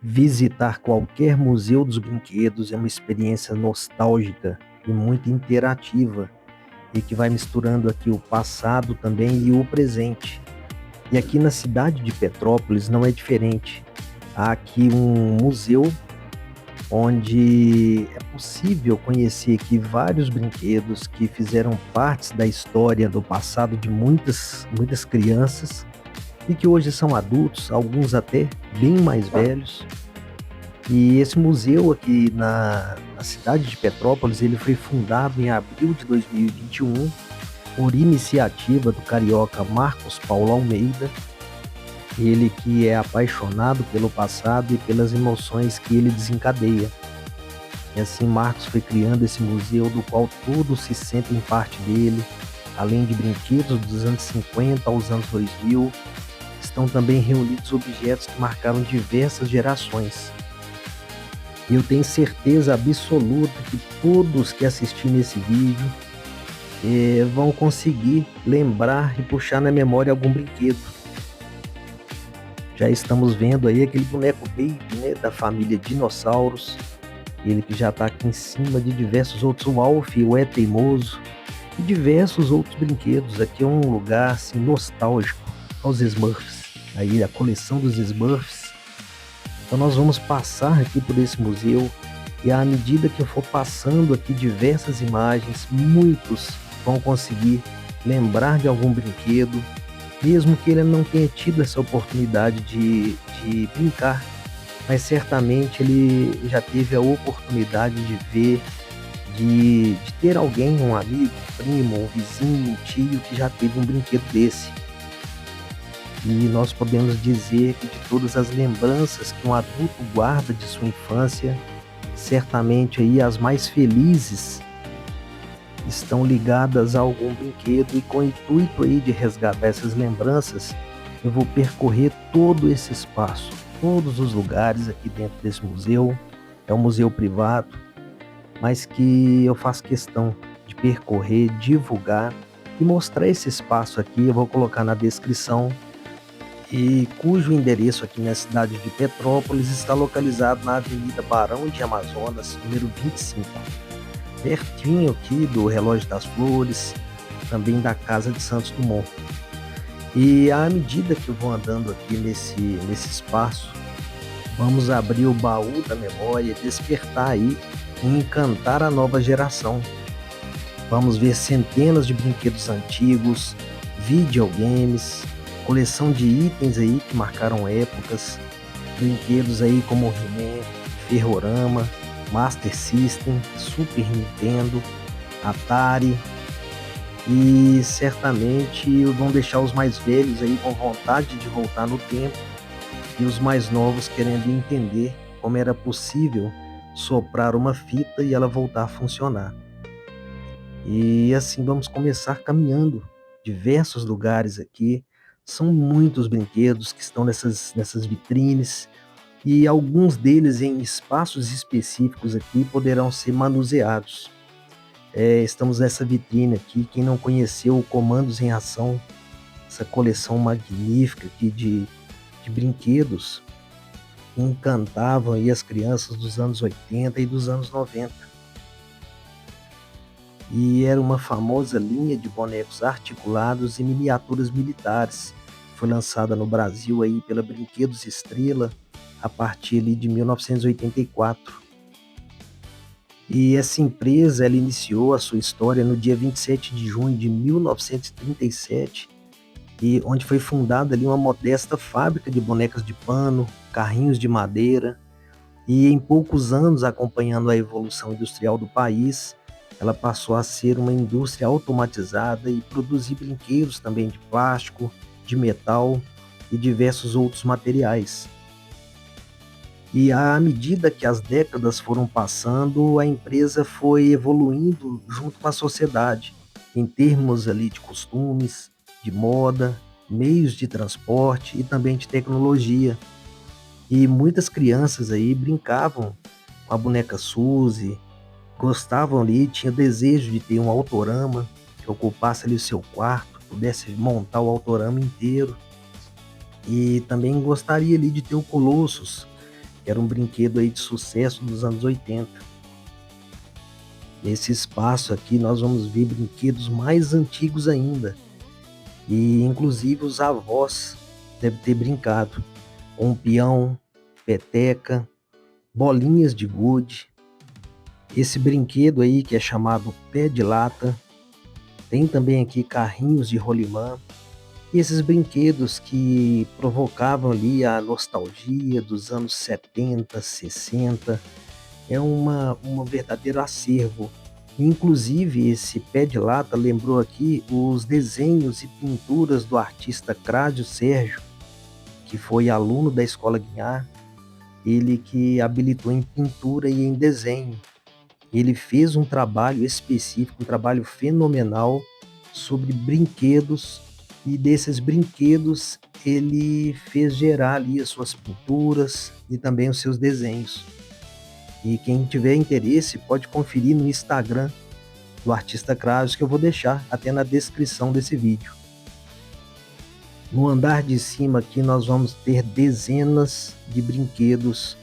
Visitar qualquer museu dos brinquedos é uma experiência nostálgica e muito interativa, e que vai misturando aqui o passado também e o presente. E aqui na cidade de Petrópolis não é diferente. Há aqui um museu onde é possível conhecer aqui vários brinquedos que fizeram partes da história do passado de muitas crianças e que hoje são adultos, alguns até bem mais velhos. E esse museu aqui na cidade de Petrópolis, ele foi fundado em abril de 2021 por iniciativa do carioca Marcos Paulo Almeida, ele que é apaixonado pelo passado e pelas emoções que ele desencadeia. E assim Marcos foi criando esse museu do qual todos se sentem parte dele, além de brinquedos dos anos 50 aos anos 2000, estão também reunidos objetos que marcaram diversas gerações. E eu tenho certeza absoluta que todos que assistirem esse vídeo vão conseguir lembrar e puxar na memória algum brinquedo. Já estamos vendo aí aquele boneco Baby, né, da família Dinossauros, ele que já está aqui em cima de diversos outros, o Alf, o É Teimoso, e diversos outros brinquedos. Aqui é um lugar assim, nostálgico aos Smurfs, aí a coleção dos Smurfs. Então nós vamos passar aqui por esse museu e à medida que eu for passando aqui diversas imagens, muitos vão conseguir lembrar de algum brinquedo, mesmo que ele não tenha tido essa oportunidade de brincar, mas certamente ele já teve a oportunidade de ver, de ter alguém, um amigo, um primo, um vizinho, um tio que já teve um brinquedo desse. E nós podemos dizer que de todas as lembranças que um adulto guarda de sua infância, certamente aí as mais felizes estão ligadas a algum brinquedo, e com o intuito aí de resgatar essas lembranças, eu vou percorrer todo esse espaço, todos os lugares aqui dentro desse museu. É um museu privado, mas que eu faço questão de percorrer, divulgar e mostrar esse espaço aqui. Eu vou colocar na descrição, e cujo endereço aqui na cidade de Petrópolis está localizado na Avenida Barão de Amazonas, número 25, pertinho aqui do Relógio das Flores, também da Casa de Santos Dumont. E à medida que eu vou andando aqui nesse espaço, vamos abrir o baú da memória, despertar aí e encantar a nova geração. Vamos ver centenas de brinquedos antigos, videogames, coleção de itens aí que marcaram épocas, brinquedos aí como He-Man, Ferrorama, Master System, Super Nintendo, Atari, e certamente vão deixar os mais velhos aí com vontade de voltar no tempo e os mais novos querendo entender como era possível soprar uma fita e ela voltar a funcionar. E assim vamos começar caminhando diversos lugares aqui. São muitos brinquedos que estão nessas vitrines, e alguns deles em espaços específicos aqui poderão ser manuseados. Estamos nessa vitrine aqui. Quem não conheceu o Comandos em Ação, essa coleção magnífica aqui de brinquedos que encantavam aí as crianças dos anos 80 e dos anos 90. E era uma famosa linha de bonecos articulados e miniaturas militares. Foi lançada no Brasil aí pela Brinquedos Estrela a partir ali de 1984. E essa empresa, ela iniciou a sua história no dia 27 de junho de 1937, onde foi fundada ali uma modesta fábrica de bonecas de pano, carrinhos de madeira, e em poucos anos, acompanhando a evolução industrial do país, ela passou a ser uma indústria automatizada e produzir brinquedos também de plástico, de metal e diversos outros materiais. E à medida que as décadas foram passando, a empresa foi evoluindo junto com a sociedade, em termos ali de costumes, de moda, meios de transporte e também de tecnologia. E muitas crianças aí brincavam com a boneca Suzy, gostavam ali, tinha desejo de ter um autorama que ocupasse ali o seu quarto, pudesse montar o autorama inteiro. E também gostaria ali de ter o Colossus, que era um brinquedo aí de sucesso dos anos 80. Nesse espaço aqui nós vamos ver brinquedos mais antigos ainda, e inclusive os avós devem ter brincado com peão, peteca, bolinhas de gude. Esse brinquedo aí que é chamado pé de lata, tem também aqui carrinhos de rolimã, e esses brinquedos que provocavam ali a nostalgia dos anos 70, 60, é uma verdadeiro acervo. Inclusive, esse pé de lata lembrou aqui os desenhos e pinturas do artista Cláudio Sérgio, que foi aluno da Escola Guiar, ele que habilitou em pintura e em desenho. Ele fez um trabalho específico, um trabalho fenomenal sobre brinquedos, e desses brinquedos ele fez gerar ali as suas pinturas e também os seus desenhos. E quem tiver interesse pode conferir no Instagram do artista Kraus, que eu vou deixar até na descrição desse vídeo. No andar de cima aqui nós vamos ter dezenas de brinquedos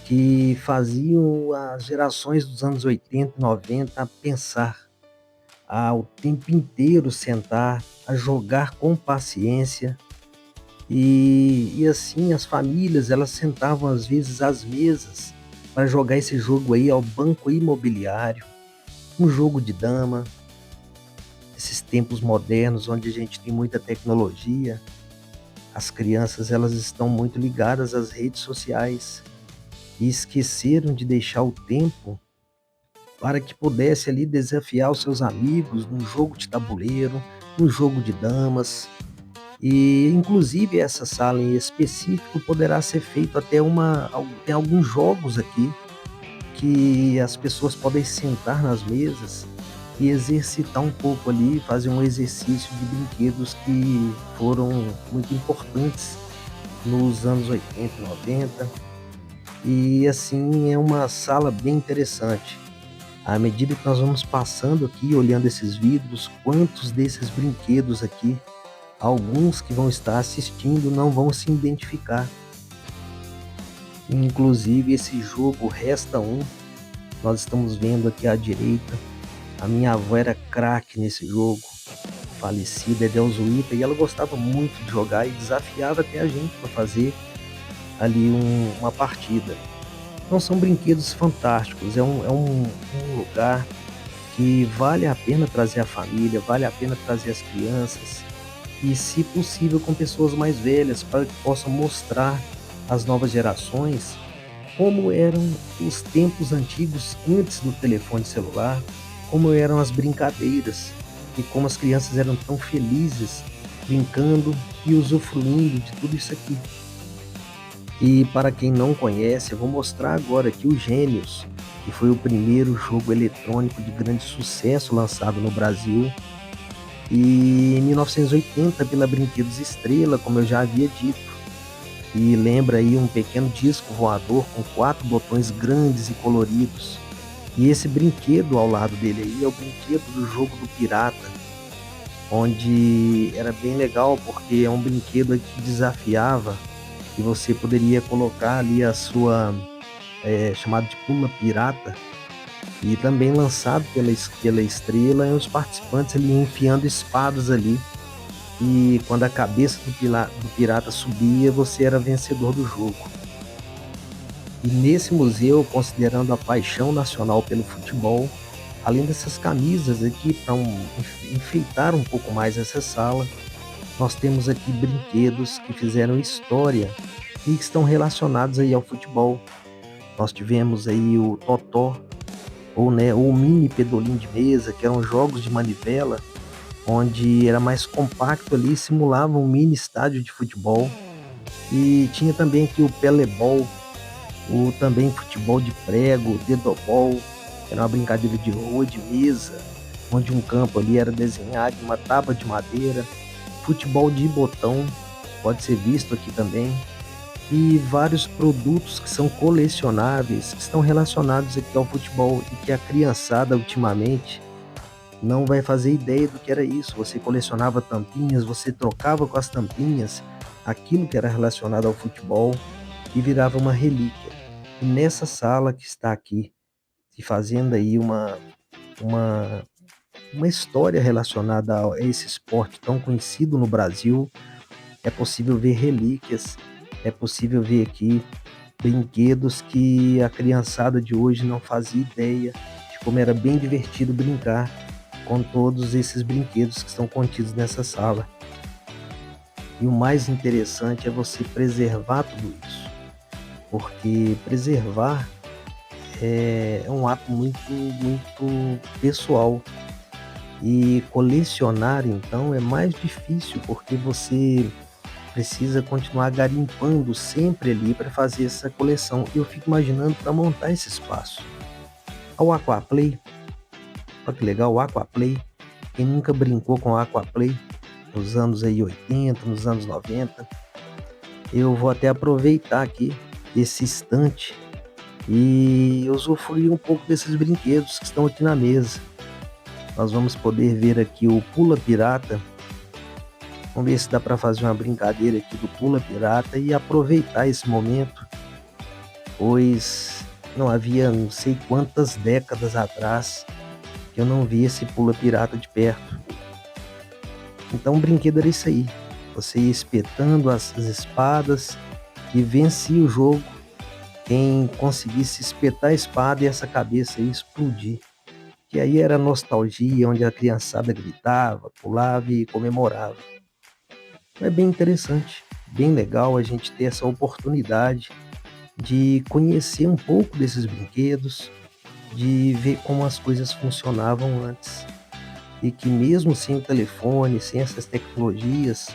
que faziam as gerações dos anos 80 e 90 a pensar, a o tempo inteiro sentar, a jogar com paciência. E assim as famílias elas sentavam às vezes às mesas para jogar esse jogo aí ao Banco Imobiliário, um jogo de dama. Esses tempos modernos onde a gente tem muita tecnologia, as crianças elas estão muito ligadas às redes sociais e esqueceram de deixar o tempo para que pudesse ali desafiar os seus amigos num jogo de tabuleiro, num jogo de damas. E inclusive essa sala em específico poderá ser feito até tem alguns jogos aqui que as pessoas podem sentar nas mesas e exercitar um pouco ali, fazer um exercício de brinquedos que foram muito importantes nos anos 80 e 90. E assim é uma sala bem interessante. À medida que nós vamos passando aqui, olhando esses vidros, quantos desses brinquedos aqui, alguns que vão estar assistindo não vão se identificar. Inclusive esse jogo Resta Um, nós estamos vendo aqui à direita. A minha avó era craque nesse jogo, falecida Edelzuíta, e ela gostava muito de jogar e desafiava até a gente para fazer ali uma partida. Então são brinquedos fantásticos, é um lugar que vale a pena trazer a família, vale a pena trazer as crianças e, se possível, com pessoas mais velhas para que possam mostrar às novas gerações como eram os tempos antigos antes do telefone celular, como eram as brincadeiras e como as crianças eram tão felizes brincando e usufruindo de tudo isso aqui. E para quem não conhece, eu vou mostrar agora aqui o Gênios, que foi o primeiro jogo eletrônico de grande sucesso lançado no Brasil. E em 1980 pela Brinquedos Estrela, como eu já havia dito. E lembra aí um pequeno disco voador com 4 botões grandes e coloridos. E esse brinquedo ao lado dele aí é o brinquedo do jogo do pirata, onde era bem legal porque é um brinquedo que desafiava, e você poderia colocar ali a sua chamado de pula pirata, e também lançado pela Estrela, e os participantes ali enfiando espadas ali, e quando a cabeça do pirata subia, você era vencedor do jogo. E nesse museu, considerando a paixão nacional pelo futebol, além dessas camisas aqui para enfeitar um pouco mais essa sala, nós temos aqui brinquedos que fizeram história e que estão relacionados aí ao futebol. Nós tivemos aí o Totó, ou o mini pedolim de mesa, que eram jogos de manivela, onde era mais compacto ali, simulava um mini estádio de futebol. E tinha também aqui o Pelebol, o também futebol de prego, dedobol, que era uma brincadeira de rua de mesa, onde um campo ali era desenhado em uma tábua de madeira. Futebol de botão pode ser visto aqui também. E vários produtos que são colecionáveis, que estão relacionados aqui ao futebol, e que a criançada ultimamente não vai fazer ideia do que era isso. Você colecionava tampinhas, você trocava com as tampinhas aquilo que era relacionado ao futebol. e virava uma relíquia. E nessa sala que está aqui, e fazendo aí uma, uma história relacionada a esse esporte tão conhecido no Brasil, é possível ver relíquias, é possível ver aqui brinquedos que a criançada de hoje não fazia ideia de como era bem divertido brincar com todos esses brinquedos que estão contidos nessa sala. E o mais interessante é você preservar tudo isso, porque preservar é um ato muito pessoal. E colecionar, então, é mais difícil, porque você precisa continuar garimpando sempre ali para fazer essa coleção. Eu fico imaginando para montar esse espaço. O Aquaplay, olha que legal, o Aquaplay. Quem nunca brincou com o Aquaplay nos anos aí 80, nos anos 90, eu vou até aproveitar aqui esse instante e usufruir um pouco desses brinquedos que estão aqui na mesa. Nós vamos poder ver aqui o Pula Pirata. Vamos ver se dá para fazer uma brincadeira aqui do Pula Pirata e aproveitar esse momento, pois não havia não sei quantas décadas atrás que eu não vi esse Pula Pirata de perto. Então o brinquedo era isso aí. Você ia espetando as espadas e vencia o jogo quem conseguisse espetar a espada e essa cabeça ia explodir. Que aí era nostalgia, onde a criançada gritava, pulava e comemorava. É bem interessante, bem legal a gente ter essa oportunidade de conhecer um pouco desses brinquedos, de ver como as coisas funcionavam antes. E que mesmo sem o telefone, sem essas tecnologias,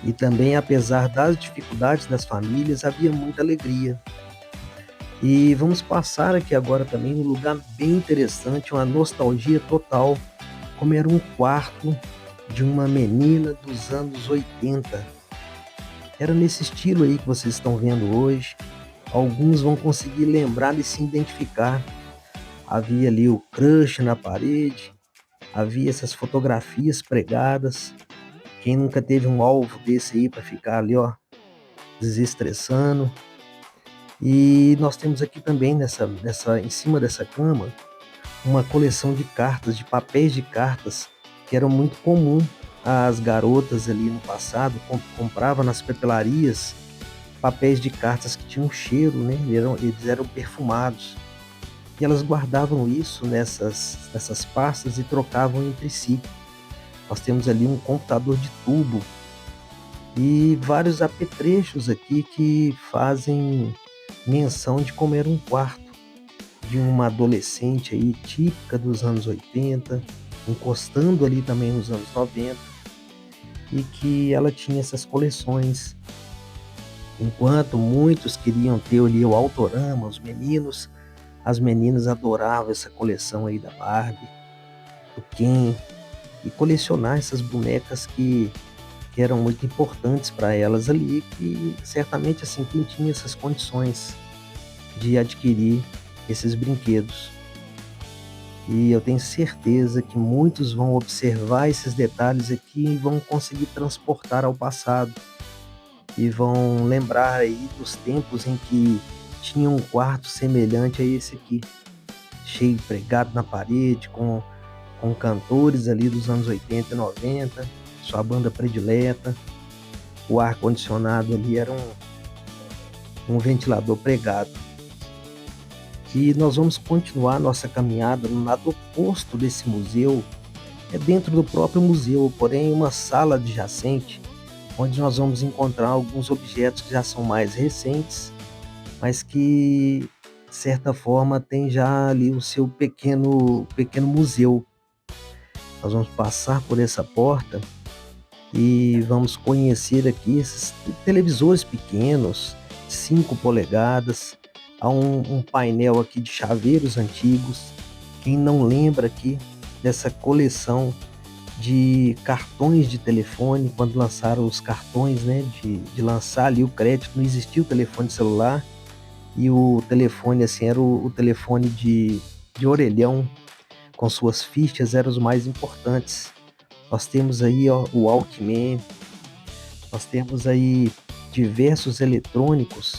e também apesar das dificuldades das famílias, havia muita alegria. E vamos passar aqui agora também um lugar bem interessante, uma nostalgia total, como era um quarto de uma menina dos anos 80. Era nesse estilo aí que vocês estão vendo hoje. Alguns vão conseguir lembrar e se identificar. Havia ali o crush na parede, havia essas fotografias pregadas. Quem nunca teve um alvo desse aí para ficar ali, ó, desestressando? E nós temos aqui também em cima dessa cama, uma coleção de cartas, de papéis de cartas, que eram muito comum às garotas ali no passado, comprava nas papelarias papéis de cartas que tinham cheiro, né? Eles eram perfumados. E elas guardavam isso nessas pastas e trocavam entre si. Nós temos ali um computador de tubo e vários apetrechos aqui que fazem menção de como era um quarto de uma adolescente aí típica dos anos 80, encostando ali também nos anos 90, e que ela tinha essas coleções. Enquanto muitos queriam ter ali o Autorama, os meninos, as meninas adoravam essa coleção aí da Barbie, do Ken, e colecionar essas bonecas que eram muito importantes para elas ali, que certamente assim, quem tinha essas condições de adquirir esses brinquedos. E eu tenho certeza que muitos vão observar esses detalhes aqui e vão conseguir transportar ao passado. E vão lembrar aí dos tempos em que tinha um quarto semelhante a esse aqui, cheio pregado na parede, com cantores ali dos anos 80 e 90, sua banda predileta. O ar-condicionado ali era um ventilador pregado. E nós vamos continuar nossa caminhada no lado oposto desse museu, é dentro do próprio museu, porém uma sala adjacente, onde nós vamos encontrar alguns objetos que já são mais recentes, mas que, de certa forma, tem já ali o seu pequeno museu. Nós vamos passar por essa porta e vamos conhecer aqui esses televisores pequenos, 5 polegadas, há um painel aqui de chaveiros antigos. Quem não lembra aqui dessa coleção de cartões de telefone, quando lançaram os cartões, né, de lançar ali o crédito, não existia o telefone celular, e o telefone assim era o telefone de orelhão, com suas fichas, eram os mais importantes. Nós temos aí, ó, o Walkman, nós temos aí diversos eletrônicos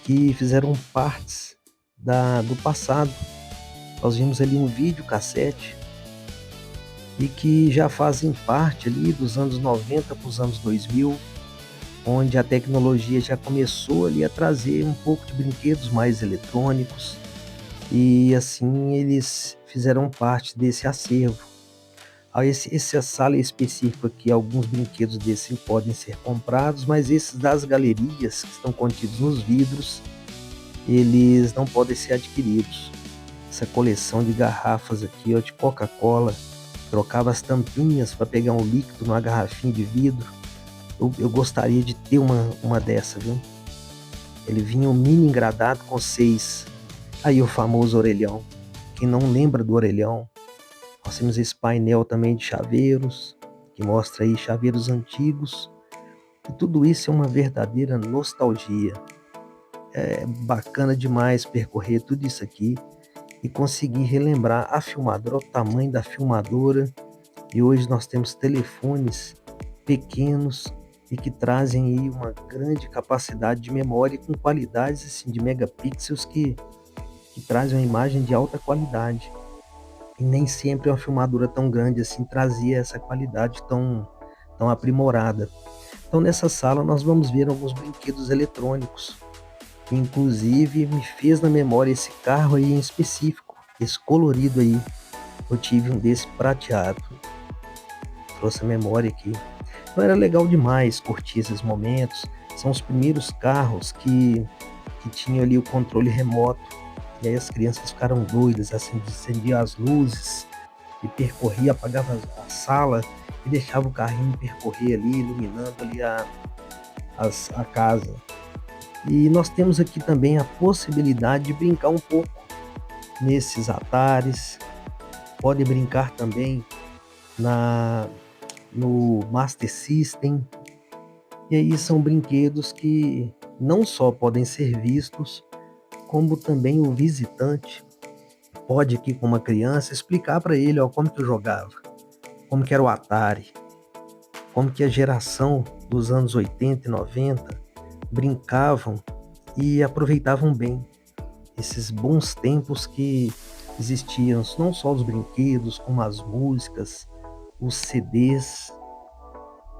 que fizeram partes do passado. Nós vimos ali um videocassete e que já fazem parte ali dos anos 90 para os anos 2000, onde a tecnologia já começou ali a trazer um pouco de brinquedos mais eletrônicos, e assim eles fizeram parte desse acervo. Essa sala específica aqui, alguns brinquedos desses podem ser comprados, mas esses das galerias que estão contidos nos vidros, eles não podem ser adquiridos. Essa coleção de garrafas aqui, ó, de Coca-Cola, trocava as tampinhas para pegar um líquido numa garrafinha de vidro. Eu gostaria de ter uma dessa, viu? Ele vinha um mini engradado com 6. Aí o famoso orelhão. Quem não lembra do orelhão? Nós temos esse painel também de chaveiros, que mostra aí chaveiros antigos. E tudo isso é uma verdadeira nostalgia. É bacana demais percorrer tudo isso aqui e conseguir relembrar a filmadora, o tamanho da filmadora. E hoje nós temos telefones pequenos e que trazem aí uma grande capacidade de memória com qualidades assim, de megapixels que trazem uma imagem de alta qualidade. E nem sempre uma filmadora tão grande assim trazia essa qualidade tão aprimorada. Então nessa sala nós vamos ver alguns brinquedos eletrônicos. Inclusive me fez na memória esse carro aí em específico, esse colorido aí. Eu tive um desse prateado. Trouxe a memória aqui. Então era legal demais curtir esses momentos. São os primeiros carros que tinham ali o controle remoto. E aí as crianças ficaram doidas, acendiam as luzes e percorria, apagava a sala e deixava o carrinho percorrer ali, iluminando ali a casa. E nós temos aqui também a possibilidade de brincar um pouco nesses Ataris. Pode brincar também no Master System. E aí são brinquedos que não só podem ser vistos, como também o visitante pode aqui com uma criança explicar para ele, ó, como que eu jogava, como que era o Atari, como que a geração dos anos 80 e 90 brincavam e aproveitavam bem esses bons tempos que existiam, não só os brinquedos, como as músicas, os CDs,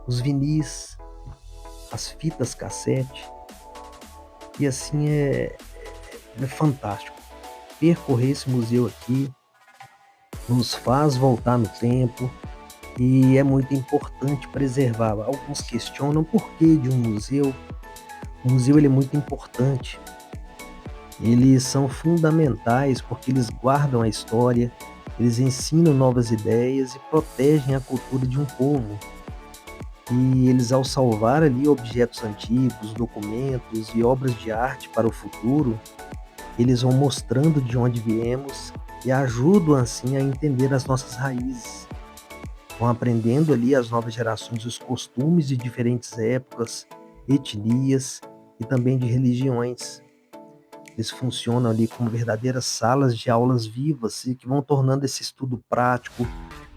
os vinis, as fitas cassete. E assim é fantástico. Percorrer esse museu aqui nos faz voltar no tempo e é muito importante preservar. Alguns questionam por que de um museu. O museu ele é muito importante. Eles são fundamentais porque eles guardam a história, eles ensinam novas ideias e protegem a cultura de um povo. E eles, ao salvar ali objetos antigos, documentos e obras de arte para o futuro, eles vão mostrando de onde viemos e ajudam assim a entender as nossas raízes. Vão aprendendo ali as novas gerações os costumes de diferentes épocas, etnias e também de religiões. Eles funcionam ali como verdadeiras salas de aulas vivas e que vão tornando esse estudo prático,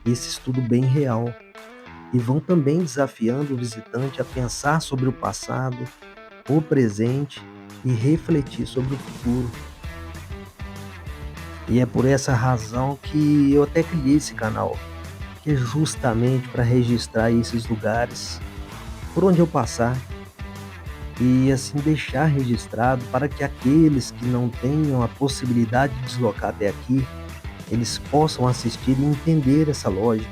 esse estudo bem real. E vão também desafiando o visitante a pensar sobre o passado, o presente e refletir sobre o futuro. E é por essa razão que eu até criei esse canal, que é justamente para registrar esses lugares por onde eu passar e assim deixar registrado para que aqueles que não tenham a possibilidade de deslocar até aqui, eles possam assistir e entender essa lógica.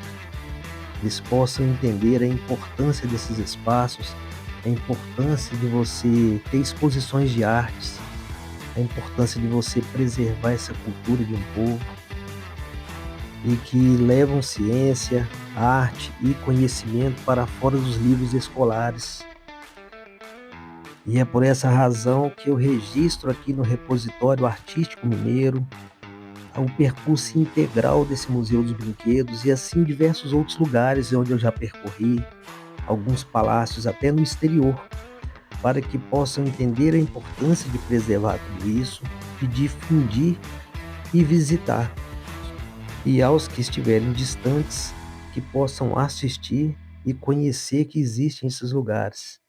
Eles possam entender a importância desses espaços, a importância de você ter exposições de artes, a importância de você preservar essa cultura de um povo e que levam ciência, arte e conhecimento para fora dos livros escolares. E é por essa razão que eu registro aqui no Repositório Artístico Mineiro o percurso integral desse Museu dos Brinquedos e assim diversos outros lugares onde eu já percorri, alguns palácios até no exterior, para que possam entender a importância de preservar tudo isso, de difundir e visitar. E aos que estiverem distantes, que possam assistir e conhecer que existem esses lugares.